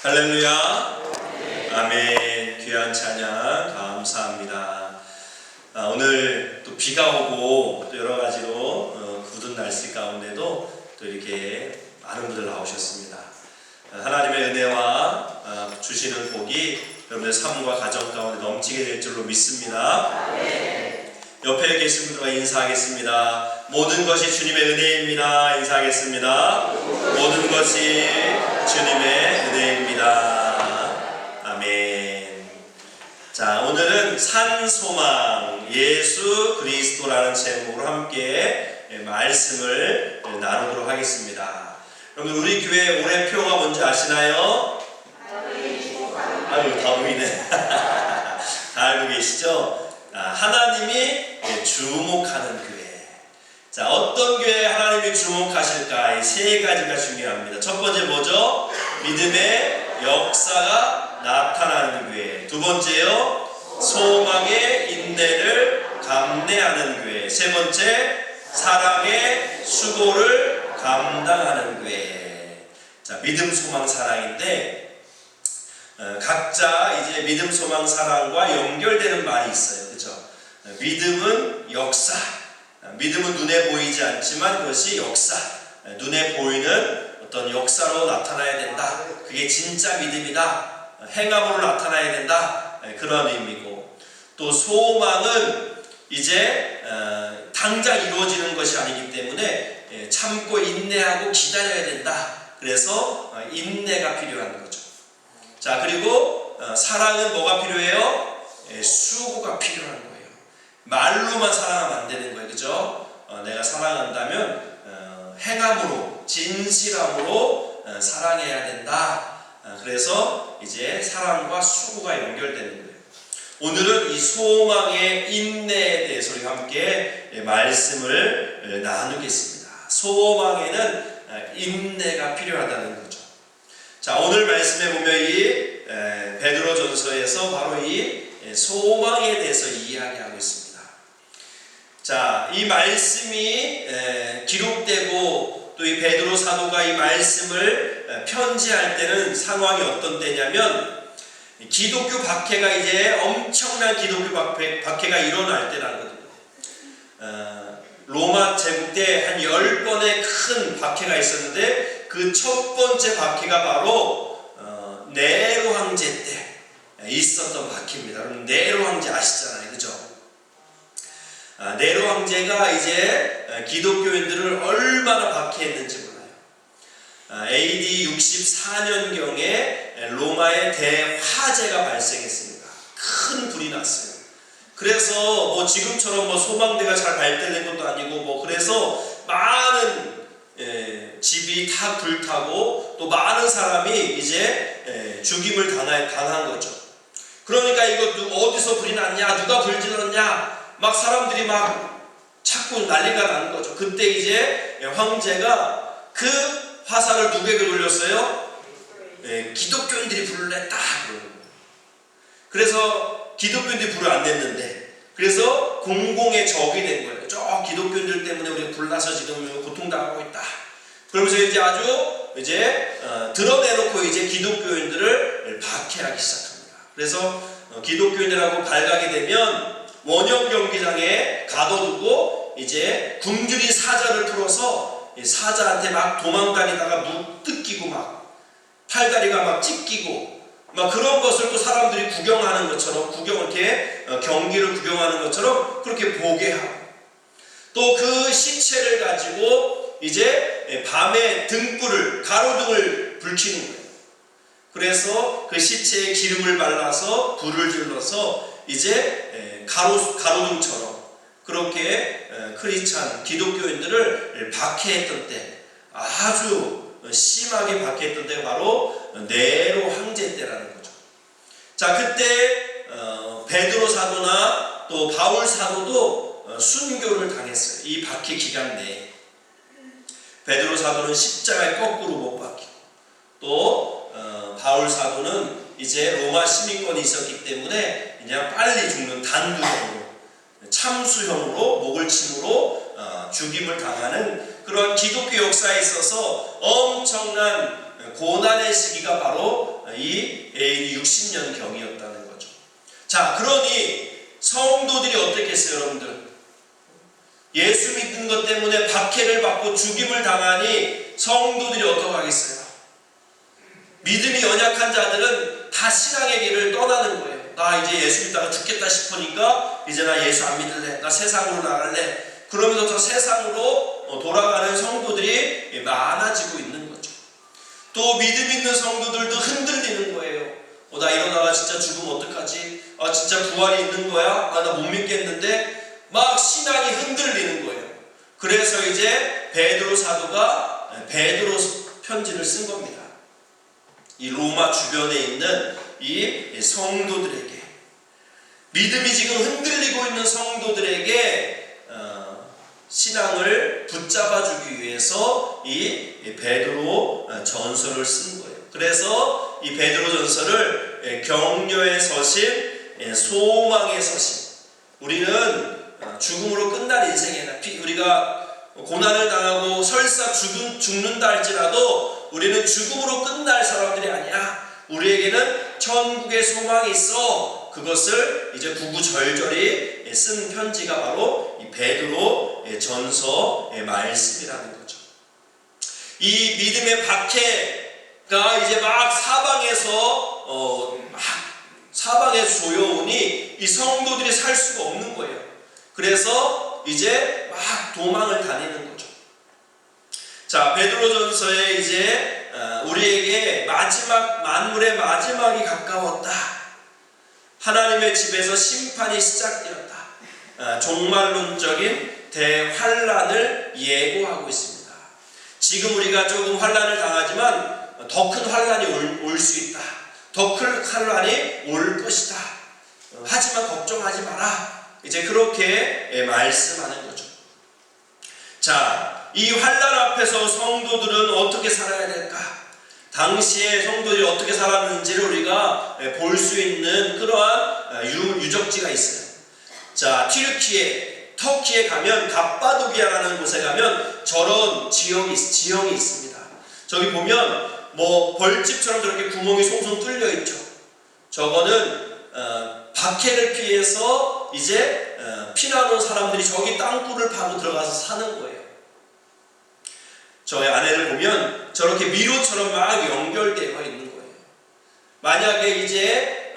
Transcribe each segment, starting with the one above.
할렐루야. 아멘. 귀한 찬양 감사합니다. 오늘 또 비가 오고 또 여러 가지로 굳은 날씨 가운데도 또 이렇게 많은 분들 나오셨습니다. 하나님의 은혜와 주시는 복이 여러분의 삶과 가정 가운데 넘치게 될 줄로 믿습니다. 옆에 계신 분들과 인사하겠습니다. 모든 것이 주님의 은혜입니다. 인사하겠습니다. 모든 것이 주님의 은혜입니다. 아멘. 자, 오늘은 산소망 예수 그리스도라는 제목으로 함께 말씀을 나누도록 하겠습니다. 여러분, 우리 교회 올해표가 뭔지 아시나요? 아유, 다 보이네. 다 알고 계시죠? 하나님이 주목하는 교회. 자, 어떤 교회에 하나님이 주목하실까? 이 세 가지가 중요합니다. 첫 번째 뭐죠? 믿음의 역사가 나타나는 교회. 두 번째요, 소망의 인내를 감내하는 교회. 세 번째, 사랑의 수고를 감당하는 교회. 자, 믿음, 소망, 사랑인데 각자 이제 믿음, 소망, 사랑과 연결되는 말이 있어요. 그렇죠? 믿음은 역사. 믿음은 눈에 보이지 않지만 그것이 역사. 눈에 보이는 어떤 역사로 나타나야 된다. 그게 진짜 믿음이다. 행함으로 나타나야 된다. 그런 의미고, 또 소망은 이제 당장 이루어지는 것이 아니기 때문에 참고 인내하고 기다려야 된다. 그래서 인내가 필요한 거죠. 자, 그리고 사랑은 뭐가 필요해요? 수고가 필요한 거예요. 말로만 사랑하면 안 되는 거예요. 그죠? 내가 사랑한다면 행함으로, 진실함으로 사랑해야 된다. 그래서 이제 사랑과 수고가 연결되는 거예요. 오늘은 이 소망의 인내에 대해서 우리 함께 말씀을 나누겠습니다. 소망에는 인내가 필요하다는 거죠. 자, 오늘 말씀에 보면 이 베드로전서에서 바로 이 소망에 대해서 이야기하고 있습니다. 자, 이 말씀이 기록되고 또 이 베드로 사도가 이 말씀을 편지할 때는 상황이 어떤 때냐면 기독교 박해가 이제 엄청난 기독교 박해가 일어날 때라거든요. 로마 제국 때 한 10번의 큰 박해가 있었는데 그 첫 번째 박해가 바로 네로 황제 때 있었던 박해입니다. 여러분, 네로 황제 아시잖아요. 그죠? 네로 황제가 이제 기독교인들을 얼마나 박해했는지 몰라요. AD 64년경에 로마에 대화재가 발생했습니다. 큰 불이 났어요. 그래서 뭐 지금처럼 뭐 소방대가 잘 발달된 것도 아니고 뭐 그래서 많은 집이 다 불타고 또 많은 사람이 이제 죽임을 당한 거죠. 그러니까 이거 어디서 불이 났냐, 누가 불 질렀냐, 막 사람들이 막 찾고 난리가 나는 거죠. 그때 이제 황제가 그 화살을 누구에게 돌렸어요? 기독교인들이 불을 냈다. 그래서 기독교인들이 불을 안 냈는데, 그래서 공공의 적이 된 거예요. 저 기독교인들 때문에 우리가 불나서 지금 고통당하고 있다. 그러면서 이제 아주 이제 드러내놓고 이제 기독교인들을 박해하기 시작합니다. 그래서 기독교인들하고 발각이 되면 원형 경기장에 가둬두고 이제 굶주린 사자를 풀어서 사자한테 막 도망다니다가 무 뜯기고 막 팔다리가 막 찢기고 막 그런 것을 또 사람들이 구경하는 것처럼 이렇게 경기를 구경하는 것처럼 그렇게 보게 하고, 또 그 시체를 가지고 이제 밤에 등불을, 가로등을 불키는 거예요. 그래서 그 시체에 기름을 발라서 불을 질러서 이제 가로등처럼 그렇게 크리스찬 기독교인들을 박해했던 때, 아주 심하게 박해했던 때가 바로 네로 황제 때라는 거죠. 자, 그때 베드로 사도나 또 바울 사도도 순교를 당했어요. 이 박해 기간 내에 베드로 사도는 십자가에 거꾸로 못 박히고, 또 바울 사도는 이제 로마 시민권이 있었기 때문에 그냥 빨리 죽는 단두형으로, 참수형으로, 목을 침으로 죽임을 당하는 그런 기독교 역사에 있어서 엄청난 고난의 시기가 바로 이 AD 60년 경이었다는 거죠. 자, 그러니 성도들이 어떻겠어요, 여러분들? 예수 믿는 것 때문에 박해를 받고 죽임을 당하니 성도들이 어떡하겠어요? 믿음이 연약한 자들은 다 신앙의 길을 떠나는 거예요. 나 이제 예수 믿다가 죽겠다 싶으니까 이제 나 예수 안 믿을래. 나 세상으로 나갈래. 그러면서 저 세상으로 돌아가는 성도들이 많아지고 있는 거죠. 또 믿음 있는 성도들도 흔들리는 거예요. 나 이러다가 진짜 죽으면 어떡하지? 진짜 부활이 있는 거야? 나 못 믿겠는데? 막 신앙이 흔들리는 거예요. 그래서 이제 베드로 사도가 베드로 편지를 쓴 겁니다. 이 로마 주변에 있는 이 성도들에게, 믿음이 지금 흔들리고 있는 성도들에게 신앙을 붙잡아주기 위해서 이 베드로 전서를 쓴 거예요. 그래서 이 베드로 전서를 격려의 서신, 소망의 서신. 우리는 죽음으로 끝날 인생이다. 우리가 고난을 당하고 설사 죽는다 할지라도 우리는 죽음으로 끝날 사람들이 아니야. 우리에게는 천국의 소망이 있어. 그것을 이제 구구절절히 쓴 편지가 바로 이 베드로 전서의 말씀이라는 거죠. 이 믿음의 박해가 이제 막 사방에서 조여오니 이 성도들이 살 수가 없는 거예요. 그래서 이제 막 도망을 다니는 거죠. 자, 베드로전서에 이제 우리에게 만물의 마지막이 가까웠다. 하나님의 집에서 심판이 시작되었다. 종말론적인 대환란을 예고하고 있습니다. 지금 우리가 조금 환란을 당하지만 더 큰 환란이 올 수 있다. 더 큰 환란이 올 것이다. 하지만 걱정하지 마라. 이제 그렇게 말씀하는 거죠. 자, 이 환란 앞에서 성도들은 어떻게 살아야 될까? 당시에 성도들이 어떻게 살았는지를 우리가 볼 수 있는 그러한 유적지가 있어요. 자, 터키에 가면 갑바도기아라는 곳에 가면 저런 지형이 있습니다. 저기 보면 뭐 벌집처럼 저렇게 구멍이 송송 뚫려 있죠. 저거는 박해를 피해서 이제 피난 온 사람들이 저기 땅굴을 파고 들어가서 사는 거예요. 저희 안에를 보면 저렇게 미로처럼 막 연결되어 있는 거예요. 만약에 이제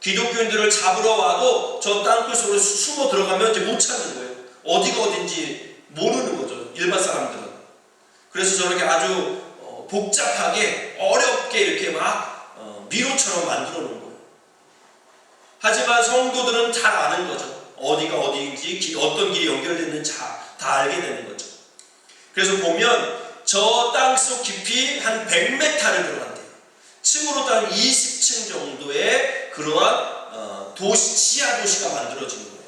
기독교인들을 잡으러 와도 저 땅굴 속으로 숨어 들어가면 이제 못 찾는 거예요. 어디가 어딘지 모르는 거죠, 일반 사람들은. 그래서 저렇게 아주 복잡하게 어렵게 이렇게 막 미로처럼 만들어 놓은 거예요. 하지만 성도들은 잘 아는 거죠. 어디가 어디인지 어떤 길이 연결됐는지 다 알게 되는 거죠. 그래서 보면 저 땅속 깊이 한 100m를 들어간대요. 층으로 한 20층 정도의 그러한 지하 도시가 만들어진 거예요.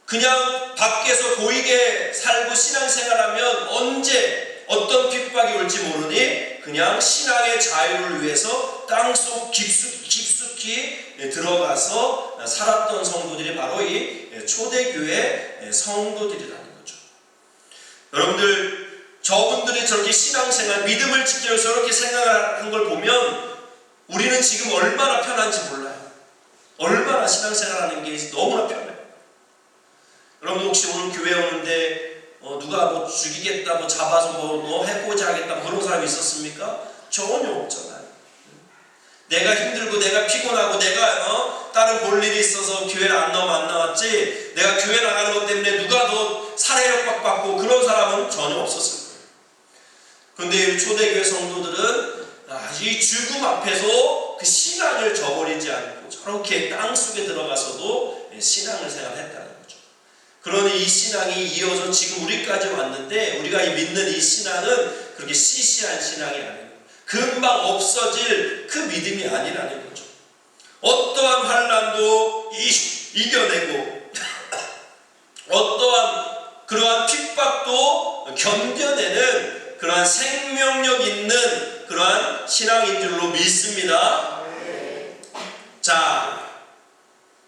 그냥 밖에서 고이게 살고 신앙생활하면 언제 어떤 핍박이 올지 모르니 그냥 신앙의 자유를 위해서 땅속 깊숙이 들어가서 살았던 성도들이 바로 이 초대교회 성도들이라는 거죠. 여러분들, 저분들이 저렇게 신앙생활, 믿음을 지키면서 저렇게 생각한 걸 보면 우리는 지금 얼마나 편한지 몰라요. 얼마나 신앙생활하는 게 너무나 편해요. 여러분 혹시 오늘 교회 오는데 누가 뭐 죽이겠다, 뭐 잡아서 뭐 해코지 하겠다, 뭐 그런 사람이 있었습니까? 전혀 없잖아요. 내가 힘들고 내가 피곤하고 내가 다른 볼 일이 있어서 교회를 안 나왔지, 내가 교회 나가는 것 때문에 누가 더 살해협박 받고 그런 사람은 전혀 없었을 거예요. 그런데 초대교회 성도들은 이 죽음 앞에서 그 신앙을 저버리지 않고 저렇게 땅속에 들어가서도 신앙을 생활했다는 거죠. 그러니 이 신앙이 이어서 지금 우리까지 왔는데, 우리가 믿는 이 신앙은 그렇게 시시한 신앙이 아니에요. 금방 없어질 그 믿음이 아니라는 거죠. 어떠한 환난도 이겨내고 어떠한 그러한 핍박도 견뎌내는 그러한 생명력 있는 그러한 신앙인 줄로 믿습니다. 자,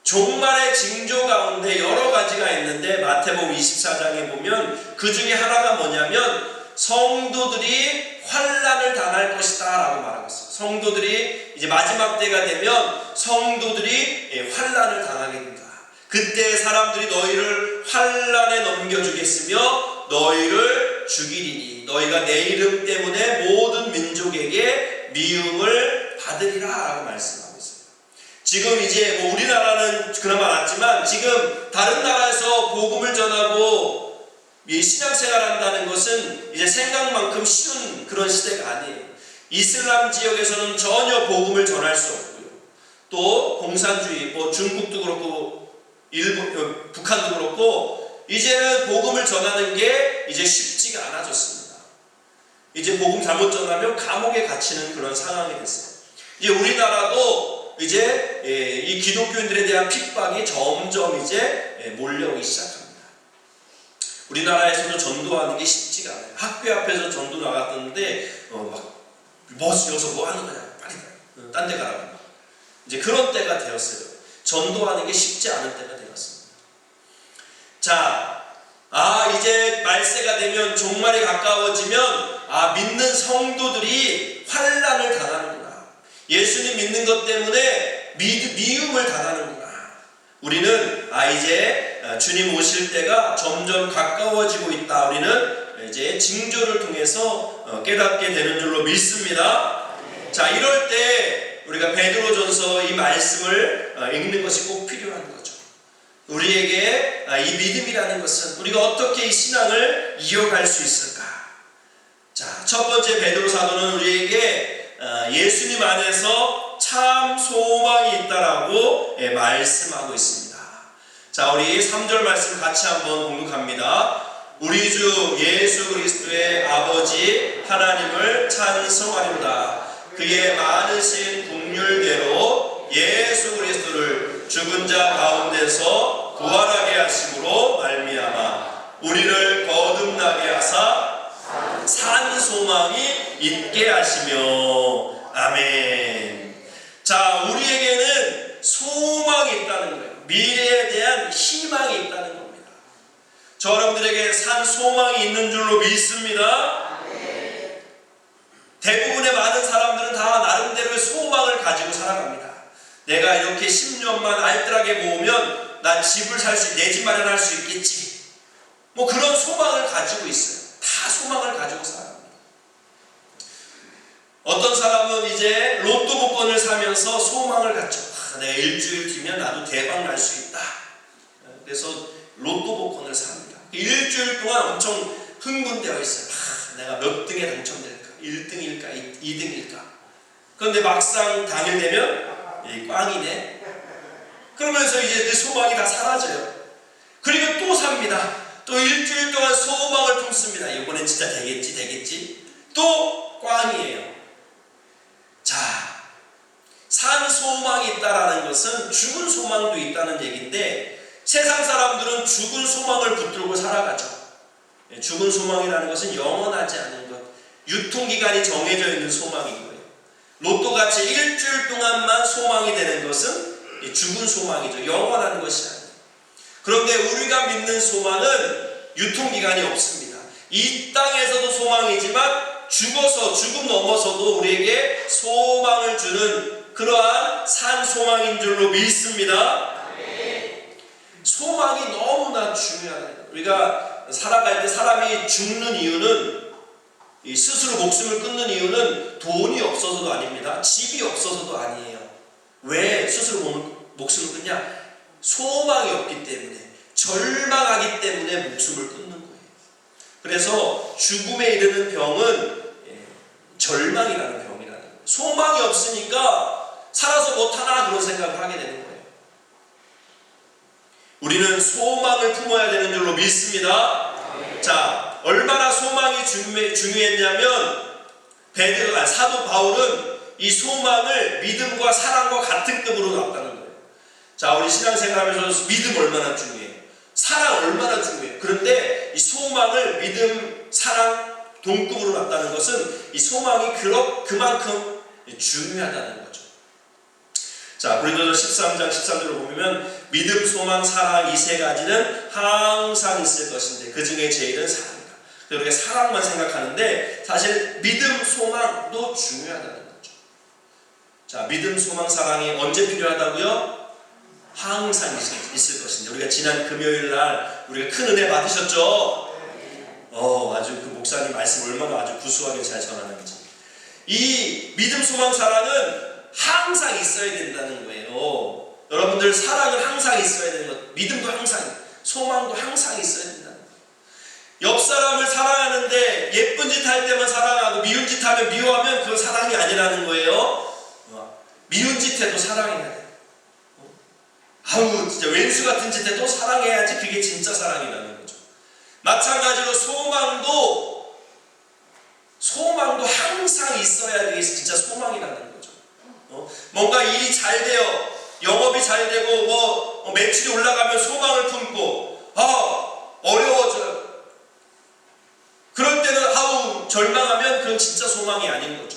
종말의 징조 가운데 여러 가지가 있는데 마태복음 24장에 보면 그 중에 하나가 뭐냐면 성도들이 환난을 당할 것이다 라고 말하고 있어요. 성도들이 이제 마지막 때가 되면 성도들이 환난을 당하게 된다. 그때 사람들이 너희를 환난에 넘겨주겠으며 너희를 죽이리니 너희가 내 이름 때문에 모든 민족에게 미움을 받으리라 라고 말씀하고 있어요. 지금 이제 뭐 우리나라는 그나마 낫지만 지금 다른 나라에서 복음을 전하고 이 신앙생활 한다는 것은 이제 생각만큼 쉬운 그런 시대가 아니에요. 이슬람 지역에서는 전혀 복음을 전할 수 없고요. 또 공산주의, 뭐 중국도 그렇고 일본, 북한도 그렇고 이제는 복음을 전하는 게 이제 쉽지가 않아졌습니다. 이제 복음 잘못 전하면 감옥에 갇히는 그런 상황이 됐어요. 이제 우리나라도 이제 이 기독교인들에 대한 핍박이 점점 이제 몰려오기 시작합니다. 우리나라에서도 전도하는 게 쉽지가 않아요. 학교 앞에서 전도 나갔던데 막 여기서 뭐 하는 거냐, 빨리 딴 데 가라고. 이제 그런 때가 되었어요. 전도하는 게 쉽지 않은 때가 되었습니다. 자, 이제 말세가 되면 종말이 가까워지면 믿는 성도들이 환난을 당하는구나. 예수님 믿는 것 때문에 미움을 당하는구나. 우리는 이제 주님 오실 때가 점점 가까워지고 있다. 우리는 이제 징조를 통해서 깨닫게 되는 줄로 믿습니다. 자, 이럴 때 우리가 베드로전서 이 말씀을 읽는 것이 꼭 필요한 거죠. 우리에게 이 믿음이라는 것은 우리가 어떻게 이 신앙을 이어갈 수 있을까? 자, 첫 번째 베드로 사도는 우리에게 예수님 안에서 참 소망이 있다라고 말씀하고 있습니다. 자, 우리 3절 말씀 같이 한번 공독합니다. 우리 주 예수 그리스도의 아버지 하나님을 찬송하리로다. 그의 많으신 긍휼대로 예수 그리스도를 죽은 자 가운데서 부활하게 하심으로 말미암아 우리를 거듭나게 하사 산 소망이 있게 하시며 아멘. 자, 우리에게는 소망이 있다는 거예요. 미래에 대한 희망이 있다는 겁니다. 저 여러분들에게 산 소망이 있는 줄로 믿습니다. 대부분의 많은 사람들은 다 나름대로의 소망을 가지고 살아갑니다. 내가 이렇게 10년만 알뜰하게 모으면 난 집을 살 수, 내 집 마련할 수 있겠지. 뭐 그런 소망을 가지고 있어요. 다 소망을 가지고 살아갑니다. 어떤 사람은 이제 로또 복권을 사면서 소망을 갖죠. 내가 일주일 뒤면 나도 대박 날 수 있다. 그래서 로또 복권을 삽니다. 일주일 동안 엄청 흥분되어 있어요. 내가 몇 등에 당첨될까? 1등일까? 2등일까? 그런데 막상 당일 되면 꽝이네. 그러면서 이제 그 소망이 다 사라져요. 그리고 또 삽니다. 또 일주일 동안 소망을 품습니다. 이번엔 진짜 되겠지? 또 꽝이에요. 자, 산 소망이 있다라는 것은 죽은 소망도 있다는 얘기인데 세상 사람들은 죽은 소망을 붙들고 살아가죠. 죽은 소망이라는 것은 영원하지 않은 것, 유통기간이 정해져 있는 소망인 거예요. 로또같이 일주일 동안만 소망이 되는 것은 죽은 소망이죠. 영원한 것이 아니에요. 그런데 우리가 믿는 소망은 유통기간이 없습니다. 이 땅에서도 소망이지만 죽음 넘어서도 우리에게 소망을 주는 그러한 산 소망인 줄로 믿습니다. 소망이 너무나 중요하다. 우리가 살아갈 때 사람이 죽는 이유는 스스로 목숨을 끊는 이유는 돈이 없어서도 아닙니다. 집이 없어서도 아니에요. 왜 스스로 목숨을 끊냐? 소망이 없기 때문에, 절망하기 때문에 목숨을 끊는 거예요. 그래서 죽음에 이르는 병은 절망이라는 병이라는 거예요. 소망이 없으니까 살아서 못하나 그런 생각을 하게 되는 거예요. 우리는 소망을 품어야 되는 줄로 믿습니다. 자, 얼마나 소망이 중요했냐면 사도 바울은 이 소망을 믿음과 사랑과 같은 급으로 놨다는 거예요. 자, 우리 신앙생활하면서 믿음 얼마나 중요해요. 사랑 얼마나 중요해요. 그런데 이 소망을 믿음, 사랑 동급으로 놨다는 것은 이 소망이 그만큼 중요하다는 거죠. 자, 고린도서 13장 13절을 보면 믿음, 소망, 사랑 이 세 가지는 항상 있을 것인데 그 중에 제일은 사랑이다. 우리가 사랑만 생각하는데 사실 믿음, 소망도 중요하다는 거죠. 자, 믿음, 소망, 사랑이 언제 필요하다고요? 항상 있을 것인데, 우리가 지난 금요일 날 우리가 큰 은혜 받으셨죠? 아주 그 목사님 말씀 얼마나 아주 구수하게 잘 전하는지. 이 믿음, 소망, 사랑은 항상 있어야 된다는 거예요. 여러분들, 사랑은 항상 있어야 되는 것, 믿음도 항상, 소망도 항상 있어야 된다는 거예요. 옆 사람을 사랑하는데 예쁜 짓 할 때만 사랑하고 미운 짓 하면 미워하면 그건 사랑이 아니라는 거예요. 미운 짓 해도 사랑해야 돼. 아우 진짜 왼수 같은 짓 해도 사랑해야지 그게 진짜 사랑이라는 거죠. 마찬가지로 소망도 항상 있어야 그게 진짜 소망이라는 거죠. 뭔가 일이 잘 돼요. 영업이 잘 되고 매출이 올라가면 소망을 품고 어려워져요. 그럴 때는 절망하면 그건 진짜 소망이 아닌 거죠.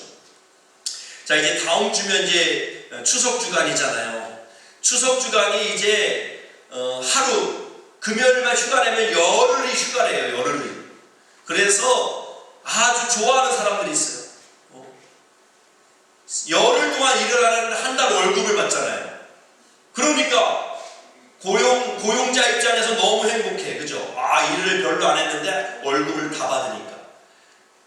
자, 이제 다음 주면 이제 추석 주간이잖아요. 추석 주간이 이제 하루 금요일만 휴가 내면 열흘이 휴가래요. 열흘이. 그래서 아주 좋아하는 사람들이 있어요. 열흘 동안 일을 하는데 한 달 월급을 받잖아요. 그러니까 고용자 입장에서 너무 행복해. 그죠? 일을 별로 안 했는데 월급을 다 받으니까.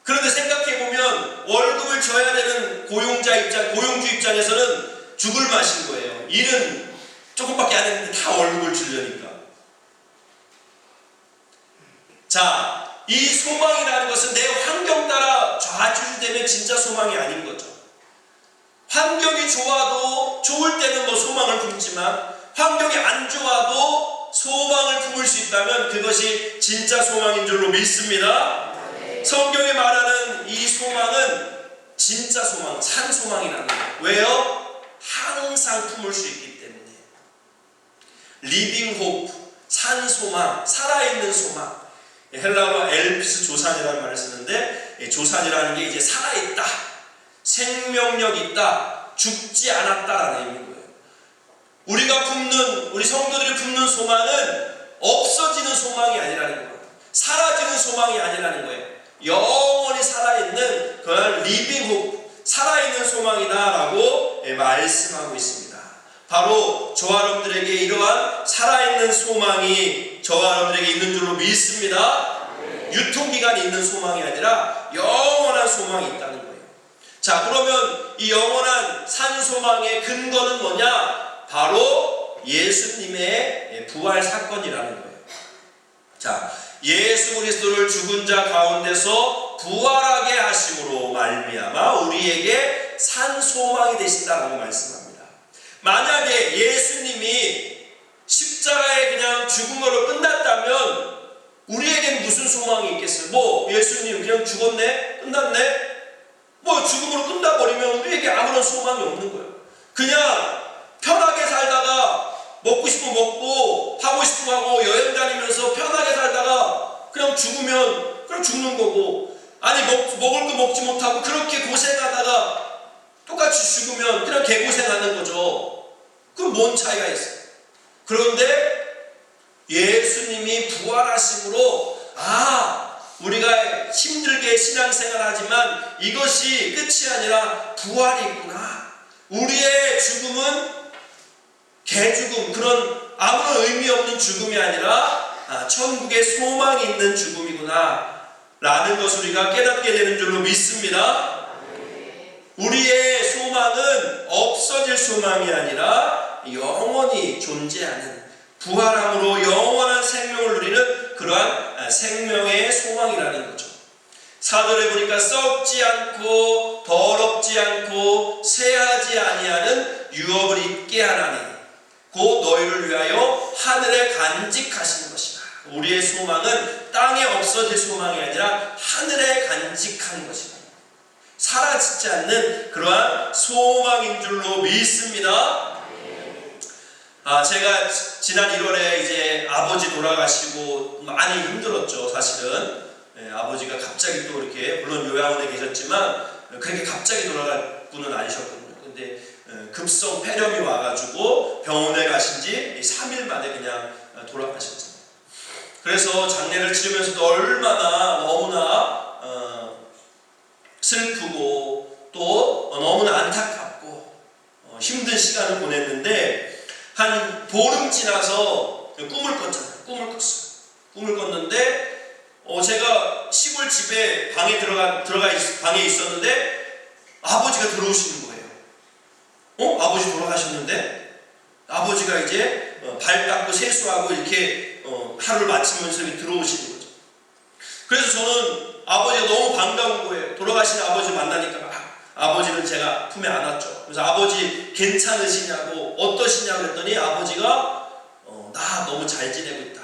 그런데 생각해보면 월급을 줘야 되는 고용주 입장에서는 죽을 맛인 거예요. 일은 조금밖에 안 했는데 다 월급을 주려니까. 자, 이 소망이라는 것은 내 환경 따라 좌지우지되면 진짜 소망이 아닌 거죠. 환경이 좋을 때는 소망을 품지만 환경이 안 좋아도 소망을 품을 수 있다면 그것이 진짜 소망인 줄로 믿습니다. 성경이 말하는 이 소망은 진짜 소망, 산 소망이라는 거예요. 왜요? 항상 품을 수 있기 때문에. 리빙 호프, 산 소망, 살아있는 소망. 헬라어로 엘피스 조산이라는 말을 쓰는데, 조산이라는 게 이제 살아있다, 생명력 있다, 죽지 않았다라는 의미인 거예요. 우리 성도들이 품는 소망은 없어지는 소망이 아니라는 거예요. 사라지는 소망이 아니라는 거예요. 영원히 살아있는 그런 리빙 호프, 살아있는 소망이다라고 말씀하고 있습니다. 바로 저와 여러분들에게 이러한 살아있는 소망이 저와 여러분들에게 있는 줄로 믿습니다. 유통기간이 있는 소망이 아니라 영원한 소망이 있다는 거예요. 자, 그러면 이 영원한 산 소망의 근거는 뭐냐? 바로 예수님의 부활 사건이라는 거예요. 자, 예수 그리스도를 죽은 자 가운데서 부활하게 하심으로 말미암아 우리에게 산 소망이 되신다라고 말씀합니다. 만약에 예수님이 십자가에 그냥 죽음으로 끝났다면 우리에겐 무슨 소망이 있겠어요? 예수님 그냥 죽었네? 끝났네? 죽음으로 끝나버리면 우리에게 아무런 소망이 없는 거예요. 그냥 편하게 살다가 먹고 싶으면 먹고 하고 싶으면 하고 여행 다니면서 편하게 살다가 그냥 죽으면 그냥 죽는 거고, 아니 먹을 거 먹지 못하고 그렇게 고생하다가 똑같이 죽으면 그냥 개고생하는 거죠. 그럼 뭔 차이가 있어요? 그런데 예수님이 부활하심으로 우리가 힘들게 신앙생활하지만 이것이 끝이 아니라 부활이 있구나. 우리의 죽음은 개죽음, 그런 아무런 의미 없는 죽음이 아니라 천국에 소망이 있는 죽음이구나 라는 것을 우리가 깨닫게 되는 줄로 믿습니다. 우리의 소망은 없어질 소망이 아니라 영원히 존재하는, 부활함으로 영원한 생명을 누리는 그러한 생명의 소망이라는 거죠. 사도를 보니까 썩지 않고 더럽지 않고 쇠하지 아니하는 유업을 입게 하나니 곧 너희를 위하여 하늘에 간직하신 것이다. 우리의 소망은 땅에 없어질 소망이 아니라 하늘에 간직한 것이다. 사라지지 않는 그러한 소망인 줄로 믿습니다. 제가 지난 1월에 이제 아버지 돌아가시고 많이 힘들었죠. 사실은 아버지가 갑자기 또 이렇게, 물론 요양원에 계셨지만 그렇게 갑자기 돌아갈 분은 아니셨거든요. 근데 급성 폐렴이 와가지고 병원에 가신 지 3일 만에 그냥 돌아가셨잖아요. 그래서 장례를 치르면서도 얼마나 너무나 슬프고 또 너무나 안타깝고 힘든 시간을 보냈는데, 한 보름 지나서 꿈을 꿨잖아요. 꿈을 꿨는데 제가 시골 집에 방에 방에 있었는데 아버지가 들어오시는 거예요. 아버지 돌아가셨는데 아버지가 이제 발 닦고 세수하고 이렇게 하루를 마치면서 이렇게 들어오시는 거죠. 그래서 저는 아버지가 너무 반가운 거예요. 돌아가신 아버지 만나니까 아버지를 제가 품에 안았죠. 그래서 아버지 괜찮으시냐고, 어떠시냐고 그랬더니 아버지가 나 너무 잘 지내고 있다,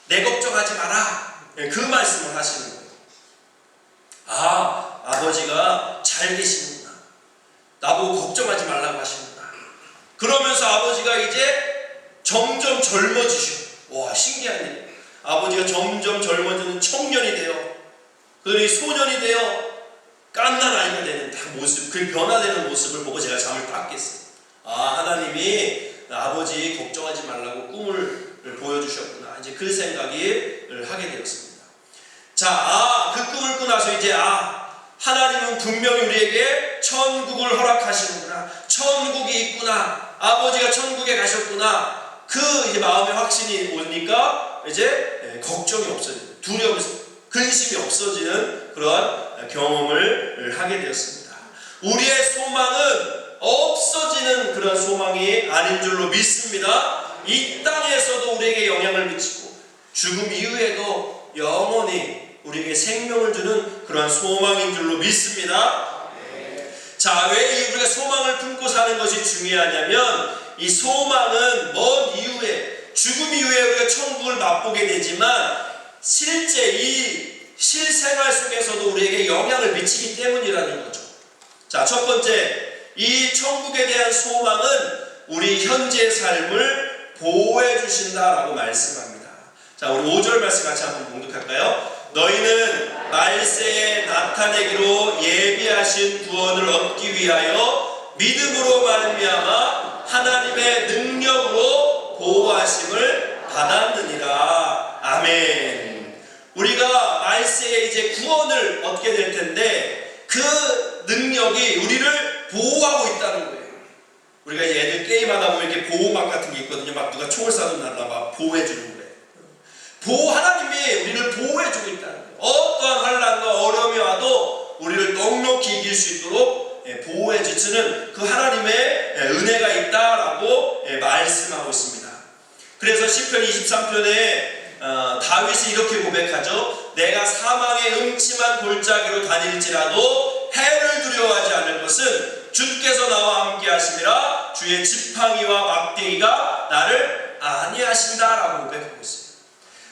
내 걱정하지 마라, 그 말씀을 하시는 거예요. 아버지가 잘 계시는구나, 나보고 걱정하지 말라고 하시는구나. 그러면서 아버지가 이제 점점 젊어지셔. 와, 신기한 일이에요. 아버지가 점점 젊어지는 청년이 돼요. 그들이 소년이 되어 깐난 아이가 되는 모습, 그 변화되는 모습을 보고 제가 잠을 딱 깼어요. 하나님이 아버지 걱정하지 말라고 꿈을 보여주셨구나, 이제 그 생각을 하게 되었습니다. 자, 그 꿈을 꾸고 나서 이제 하나님은 분명히 우리에게 천국을 허락하시는구나, 천국이 있구나, 아버지가 천국에 가셨구나, 그 이제 마음의 확신이 오니까 이제 걱정이 없어져요. 두려움이, 근심이 없어지는 그러한 경험을 하게 되었습니다. 우리의 소망은 없어지는 그런 소망이 아닌 줄로 믿습니다. 이 땅에서도 우리에게 영향을 미치고 죽음 이후에도 영원히 우리에게 생명을 주는 그러한 소망인 줄로 믿습니다. 자, 왜 우리가 소망을 품고 사는 것이 중요하냐면, 이 소망은 먼 이후에, 죽음 이후에 우리가 천국을 맛보게 되지만 실제 이 실생활 속에서도 우리에게 영향을 미치기 때문이라는 거죠. 자, 첫 번째, 이 천국에 대한 소망은 우리 현재의 삶을 보호해 주신다라고 말씀합니다. 자, 우리 5절 말씀 같이 한번 봉독할까요? 너희는 말세에 나타내기로 예비하신 구원을 얻기 위하여 믿음으로 말미암아 하나님의 능력으로 보호하심을 받았느니라. 아멘. 우리가 말세에 이제 구원을 얻게 될 텐데 그 능력이 우리를 보호하고 있다는 거예요. 우리가 이제 애들 게임하다 보면 이렇게 보호막 같은 게 있거든요. 막 누가 총을 쏴도 날라 막 보호해주는 거예요. 하나님이 우리를 보호해주고 있다는 거예요. 어떠한 환난과 어려움이 와도 우리를 넉넉히 이길 수 있도록 보호해주시는 그 하나님의 은혜가 있다라고 말씀하고 있습니다. 그래서 시편 23편에 다윗이 이렇게 고백하죠. 내가 사망의 음침한 골짜기로 다닐지라도 해를 두려워하지 않을 것은 주께서 나와 함께 하심이라. 주의 지팡이와 막대기가 나를 안위하신다라고 고백하고 있어요.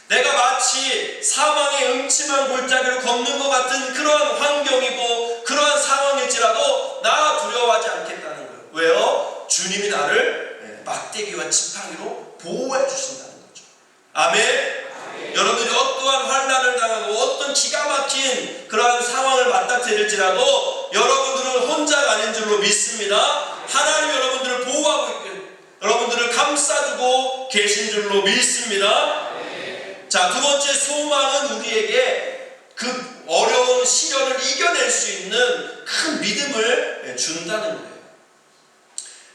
내가 마치 사망의 음침한 골짜기로 걷는 것 같은 그러한 환경이고 그러한 상황일지라도 나 두려워하지 않겠다는 거예요. 왜요? 주님이 나를 막대기와 지팡이로 보호해 주신다는 거죠. 아멘. 여러분들이 어떠한 환난을 당하고 어떤 기가 막힌 그러한 상황을 맞닥뜨릴지라도 여러분들은 혼자가 아닌 줄로 믿습니다. 하나님 여러분들을 보호하고 있고 여러분들을 감싸주고 계신 줄로 믿습니다. 자, 두 번째, 소망은 우리에게 그 어려운 시련을 이겨낼 수 있는 큰 믿음을 준다는 거예요.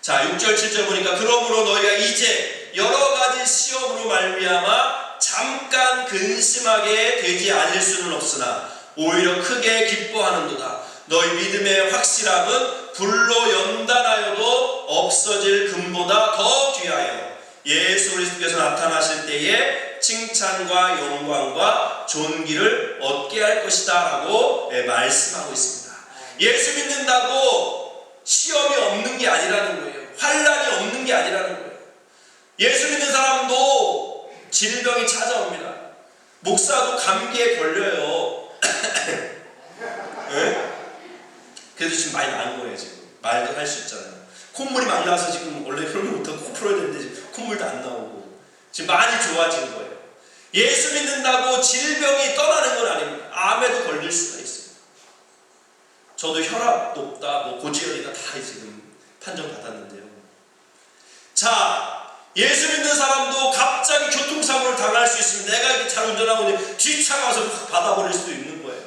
자, 6절 7절 보니까 그러므로 너희가 이제 여러 가지 시험으로 말미암아 잠깐 근심하게 되지 않을 수는 없으나 오히려 크게 기뻐하는도다. 너희 믿음의 확실함은 불로 연단하여도 없어질 금보다 더 귀하여 예수 그리스도께서 나타나실 때에 칭찬과 영광과 존귀를 얻게 할 것이다 라고 말씀하고 있습니다. 예수 믿는다고 시험이 없는 게 아니라는 거예요. 환난이 없는 게 아니라는 거예요. 예수 믿는 사람도 질병이 찾아옵니다. 목사도 감기에 걸려요. 네? 그래도 지금 많이 나은 거예요. 지금 말도 할 수 있잖아요. 콧물이 막 나서 지금 원래 혈류부터 코 풀어야 되는데 지금 콧물도 안 나오고 지금 많이 좋아진 거예요. 예수 믿는다고 질병이 떠나는 건 아닙니다. 암에도 걸릴 수가 있어요. 저도 혈압 높다, 고지혈이다 다 지금 판정 받았는데요. 자, 예수 믿는 사람도 갑자기 교통사고를 당할 수 있습니다. 내가 이렇게 잘 운전하고 있는데 뒤차가 와서 확 받아버릴 수도 있는 거예요.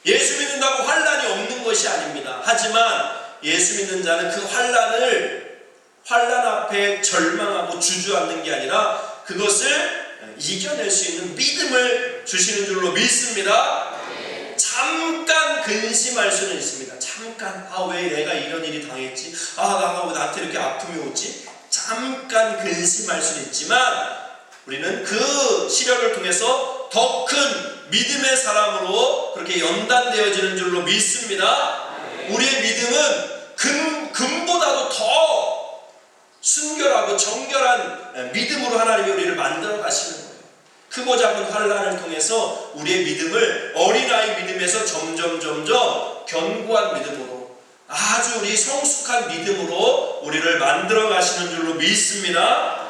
예수 믿는다고 환난이 없는 것이 아닙니다. 하지만 예수 믿는 자는 그 환난 앞에 절망하고 주저앉는 게 아니라 그것을 이겨낼 수 있는 믿음을 주시는 줄로 믿습니다. 잠깐 근심할 수는 있습니다. 잠깐 왜 내가 이런 일이 당했지? 나 나한테 이렇게 아픔이 오지? 잠깐 근심할 수는 있지만 우리는 그 시련을 통해서 더 큰 믿음의 사람으로 그렇게 연단되어지는 줄로 믿습니다. 우리의 믿음은 금보다도 더 순결하고 정결한 믿음으로 하나님이 우리를 만들어 가시는 거예요. 크고 작은 환난을 통해서 우리의 믿음을 어린아이 믿음에서 점점 견고한 믿음으로 아주 우리 성숙한 믿음으로 우리를 만들어 가시는 줄로 믿습니다.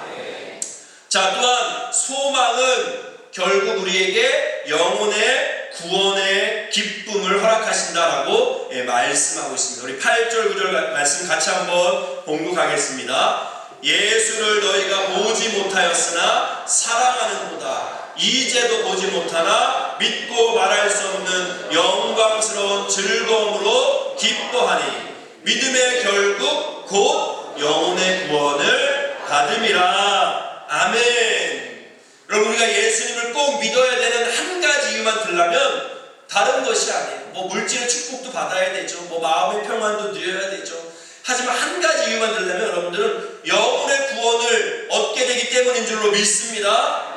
자, 또한 소망은 결국 우리에게 영혼의 구원의 기쁨을 허락하신다라고 말씀하고 있습니다. 우리 8절 9절 말씀 같이 한번 봉독하겠습니다. 예수를 너희가 보지 못하였으나 사랑하는도다. 이제도 보지 못하나 믿고 말할 수 없는 영광스러운 즐거움으로 기뻐하니 믿음의 결국 곧 영혼의 구원을 받음이라. 아멘. 여러분, 우리가 예수님을 꼭 믿어야 되는 한 가지 이유만 들라면 다른 것이 아니에요. 물질의 축복도 받아야 되죠. 마음의 평안도 누려야 되죠. 하지만 한 가지 이유만 들려면 여러분들은 영혼의 구원을 얻게 되기 때문인 줄로 믿습니다.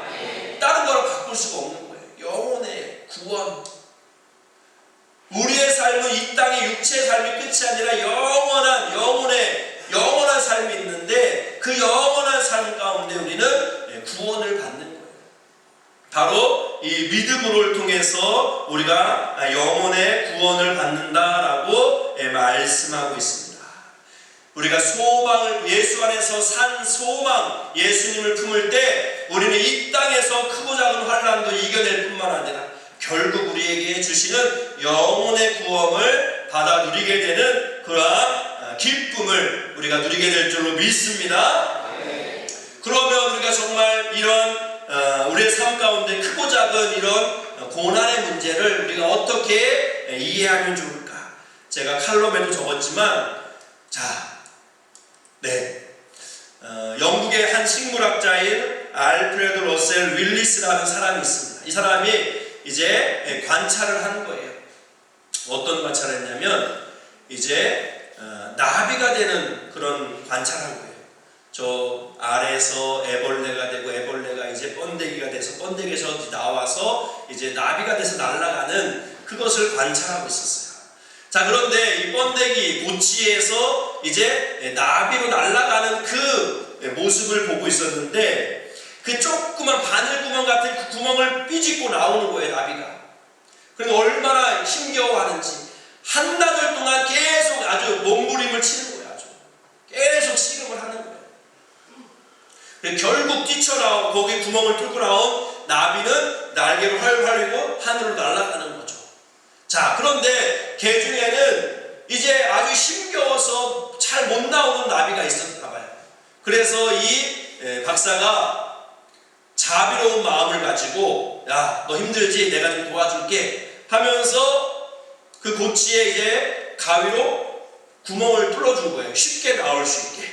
다른 거로 바꿀 수가 없는 거예요. 영혼의 구원. 우리의 삶은 이 땅의 육체의 삶이 끝이 아니라 영원한 삶이 있는데 그 영원한 삶 가운데 우리는 구원을 받는 거예요. 바로 이 믿음을 통해서 우리가 영혼의 구원을 받는다라고 말씀하고 있습니다. 우리가 소망을 예수 안에서 산 소망, 예수님을 품을 때 우리는 이 땅에서 크고 작은 환난도 이겨낼 뿐만 아니라 결국 우리에게 주시는 영혼의 구원을 받아 누리게 되는 그러한 기쁨을 우리가 누리게 될 줄로 믿습니다. 그러면 우리가 정말 이런 우리의 삶 가운데 크고 작은 이런 고난의 문제를 우리가 어떻게 이해하면 좋을까? 제가 칼럼에도 적었지만 영국의 한 식물학자인 알프레드 러셀 윌리스라는 사람이 있습니다. 이 사람이 이제 관찰을 한 거예요. 어떤 관찰을 했냐면 이제 나비가 되는 그런 관찰을 한 거예요. 저 아래에서 애벌레가 되고 애벌레가 이제 번데기가 돼서 번데기에서 나와서 이제 나비가 돼서 날아가는 그것을 관찰하고 있었어요. 자, 그런데 이 번데기 고치에서 이제 나비로 날아가는 그 모습을 보고 있었는데 그 조그만 바늘구멍 같은 그 구멍을 삐집고 나오는 거예요, 나비가. 그리고 얼마나 힘겨워하는지 한 달을 동안 계속 아주 몸부림을 치는 거예요. 아주 계속 씨름을 하는 거예요. 결국 뛰쳐나온 거기 구멍을 뚫고 나온 나비는 날개를 활활 휘고 하늘로 날아가는 거죠. 자, 그런데 개 중에는 이제 아주 힘겨워서 잘 못 나오는 나비가 있었나 봐요. 그래서 이 박사가 자비로운 마음을 가지고 야, 너 힘들지? 내가 좀 도와줄게 하면서 그 고치에 이제 가위로 구멍을 뚫어준 거예요. 쉽게 나올 수 있게.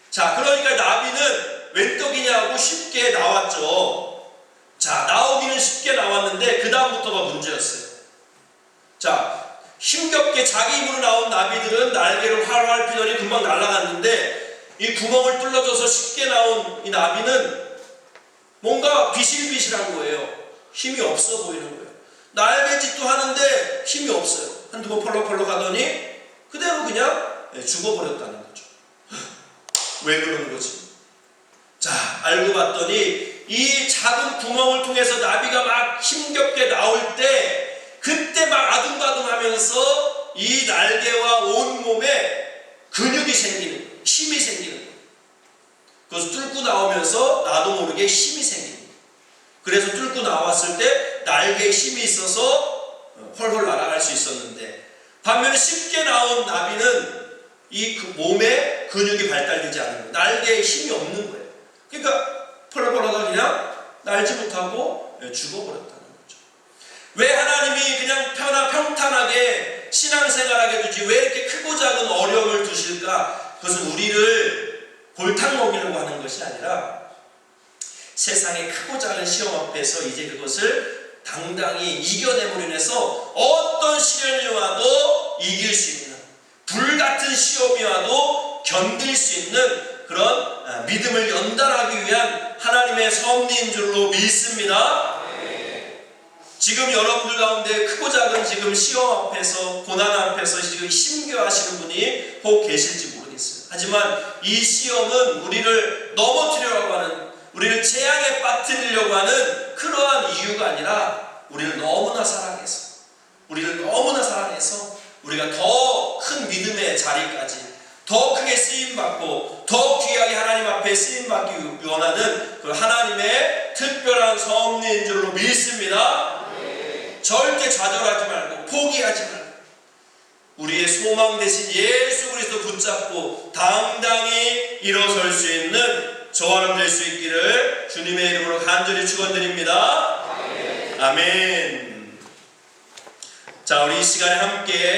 자, 그러니까 나비는 웬 떡이냐고 쉽게 나왔죠. 자, 나오기는 쉽게 나왔는데 그 다음부터가 문제였어요. 자, 힘겹게 자기 입으로 나온 나비들은 날개를 활활 피더니 금방 날아갔는데 이 구멍을 뚫어줘서 쉽게 나온 이 나비는 뭔가 비실비실한 거예요. 힘이 없어 보이는 거예요. 날개짓도 하는데 힘이 없어요. 한두 번 펄럭펄럭 하더니 그대로 그냥 죽어버렸다는 거죠. 왜 그런 거지? 자, 알고 봤더니 이 작은 구멍을 통해서 나비가 막 힘겹게 나올 때 그때 막 아둥바둥하면서 이 날개와 온 몸에 근육이 생기는 거예요. 힘이 생기는 거예요. 그래서 뚫고 나오면서 나도 모르게 힘이 생기는 거예요. 그래서 뚫고 나왔을 때 날개에 힘이 있어서 헐헐 날아갈 수 있었는데 반면에 쉽게 나온 나비는 이 몸에 근육이 발달되지 않는 거예요. 날개에 힘이 없는 거예요. 그러니까 펄펄 하다 그냥 날지 못하고 죽어버렸다는 거죠. 왜 하나님이 그냥 평탄하게 신앙생활하게 두지 왜 이렇게 크고 작은 어려움을 두실까? 그것은 우리를 골탕 먹이려고 하는 것이 아니라 세상의 크고 작은 시험 앞에서 이제 그것을 당당히 이겨내므로 인해서 어떤 시련이 와도 이길 수 있는, 불같은 시험이 와도 견딜 수 있는 그런 믿음을 연단하기 위한 하나님의 섭리인 줄로 믿습니다. 지금 여러분들 가운데 크고 작은 지금 시험 앞에서, 고난 앞에서 지금 힘겨워하시는 분이 혹 계실지 모르겠어요. 하지만 이 시험은 우리를 넘어뜨리려고 하는, 우리를 재앙에 빠뜨리려고 하는 그러한 이유가 아니라 우리를 너무나 사랑해서 우리가 더 큰 믿음의 자리까지 더 크게 쓰임받고 더 귀하게 하나님 앞에 쓰임받기 원하는 그 하나님의 특별한 섭리인 줄로 믿습니다. 절대 좌절하지 말고 포기하지 말고 우리의 소망 대신 예수 그리스도 붙잡고 당당히 일어설 수 있는 저와 여러분 될 수 있기를 주님의 이름으로 간절히 축원드립니다. 아멘. 자, 우리 이 시간에 함께